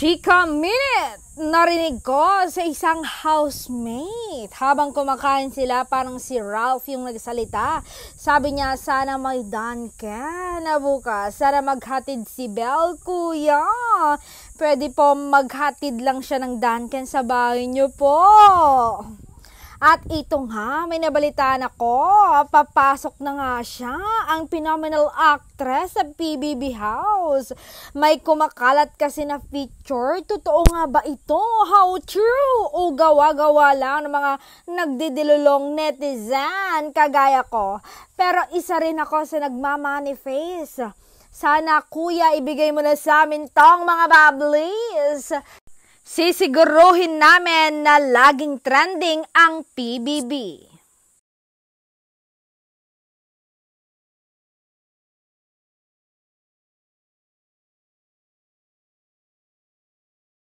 Chika Minute! Narinig ko sa isang housemate habang kumakain sila, parang si Ralph yung nagsalita. Sabi niya, sana may Dunkin na bukas. Sana maghatid si Belle, kuya. Pwede po maghatid lang siya ng Dunkin sa bahay niyo po. At ito nga, may nabalitaan ako, papasok na nga siya, ang phenomenal actress sa PBB House. May kumakalat kasi na picture, totoo nga ba ito? How true? O gawa-gawa lang ng mga nagdidilulong netizen, kagaya ko. Pero isa rin ako sa nagmamanifest. Sana kuya, ibigay mo na sa amin tong mga bablis. Sisiguruhin namin na laging trending ang PBB.